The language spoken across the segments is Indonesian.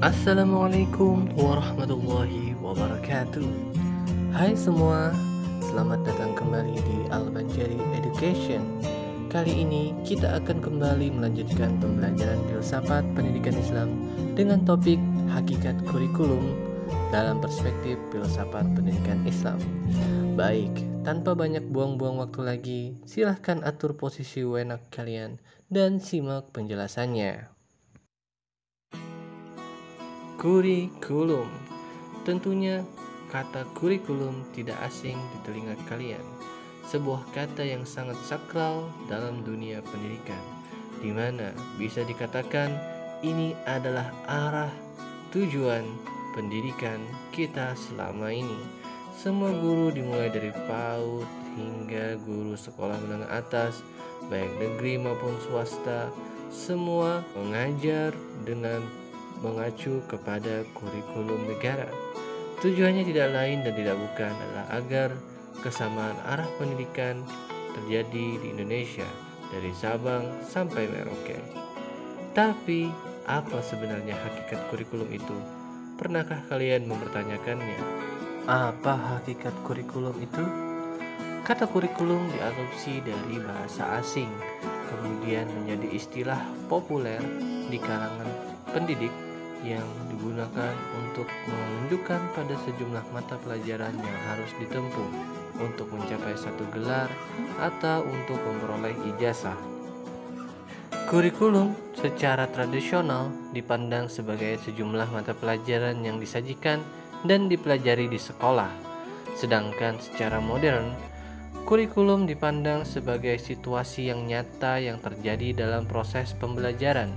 Assalamualaikum warahmatullahi wabarakatuh. Hai semua, selamat datang kembali di Al-Banjari Education. Kali ini kita akan kembali melanjutkan pembelajaran filsafat pendidikan Islam dengan topik hakikat kurikulum dalam perspektif filsafat pendidikan Islam. Baik, tanpa banyak buang-buang waktu lagi, silahkan atur posisi wenak kalian dan simak penjelasannya. Kurikulum. Tentunya kata kurikulum tidak asing di telinga kalian. Sebuah kata yang sangat sakral dalam dunia pendidikan, di mana bisa dikatakan ini adalah arah tujuan pendidikan kita selama ini. Semua guru dimulai dari PAUD hingga guru sekolah menengah atas, baik negeri maupun swasta, semua mengajar dengan mengacu kepada kurikulum negara. Tujuannya tidak lain dan tidak bukan adalah agar kesamaan arah pendidikan terjadi di Indonesia dari Sabang sampai Merauke. Tapi apa sebenarnya hakikat kurikulum itu? Pernahkah kalian mempertanyakannya? Apa hakikat kurikulum itu? Kata kurikulum diadopsi dari bahasa asing, kemudian menjadi istilah populer di kalangan pendidik yang digunakan untuk menunjukkan pada sejumlah mata pelajaran yang harus ditempuh untuk mencapai satu gelar atau untuk memperoleh ijazah. Kurikulum secara tradisional dipandang sebagai sejumlah mata pelajaran yang disajikan dan dipelajari di sekolah. Sedangkan secara modern, kurikulum dipandang sebagai situasi yang nyata yang terjadi dalam proses pembelajaran,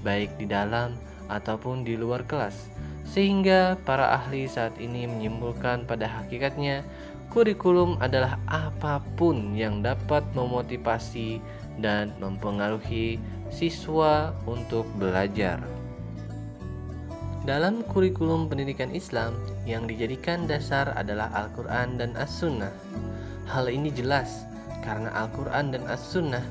baik di dalam ataupun di luar kelas, sehingga para ahli saat ini menyimpulkan pada hakikatnya kurikulum adalah apapun yang dapat memotivasi dan mempengaruhi siswa untuk belajar. Dalam kurikulum pendidikan Islam yang dijadikan dasar adalah Al-Quran dan As-Sunnah. Hal ini jelas karena Al-Quran dan As-Sunnah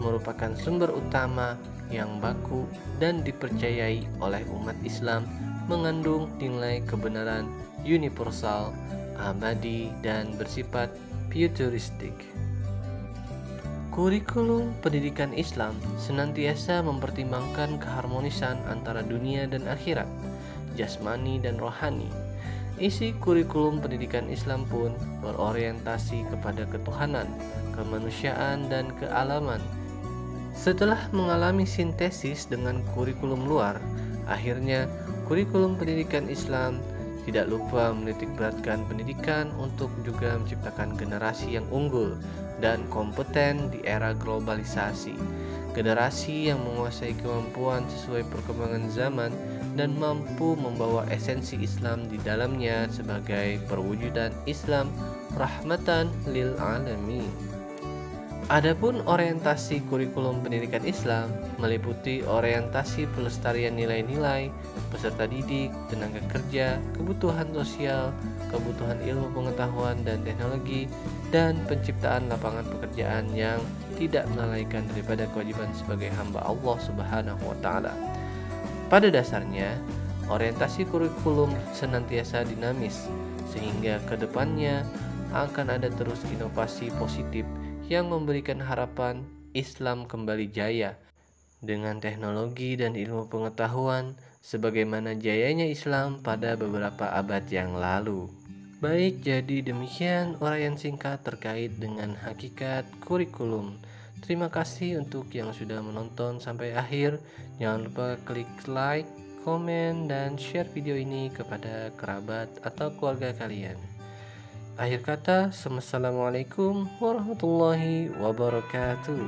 merupakan sumber utama yang baku dan dipercayai oleh umat Islam, mengandung nilai kebenaran universal, abadi, dan bersifat futuristik. Kurikulum pendidikan Islam senantiasa mempertimbangkan keharmonisan antara dunia dan akhirat, jasmani dan rohani. Isi kurikulum pendidikan Islam pun berorientasi kepada ketuhanan, kemanusiaan, dan kealaman. Setelah mengalami sintesis dengan kurikulum luar, akhirnya kurikulum pendidikan Islam tidak lupa menitikberatkan pendidikan untuk juga menciptakan generasi yang unggul dan kompeten di era globalisasi. Generasi yang menguasai kemampuan sesuai perkembangan zaman dan mampu membawa esensi Islam di dalamnya sebagai perwujudan Islam rahmatan lil alamin. Adapun orientasi kurikulum pendidikan Islam meliputi orientasi pelestarian nilai-nilai, peserta didik, tenaga kerja, kebutuhan sosial, kebutuhan ilmu pengetahuan dan teknologi, dan penciptaan lapangan pekerjaan yang tidak melalaikan daripada kewajiban sebagai hamba Allah Subhanahu wa Ta'ala. Pada dasarnya, orientasi kurikulum senantiasa dinamis, sehingga ke depannya akan ada terus inovasi positif yang memberikan harapan Islam kembali jaya dengan teknologi dan ilmu pengetahuan sebagaimana jayanya Islam pada beberapa abad yang lalu. Baik, jadi demikian uraian singkat terkait dengan hakikat kurikulum. Terima kasih untuk yang sudah menonton sampai akhir. Jangan lupa klik like, komen, dan share video ini kepada kerabat atau keluarga kalian. Akhir kata, Assalamualaikum warahmatullahi wabarakatuh.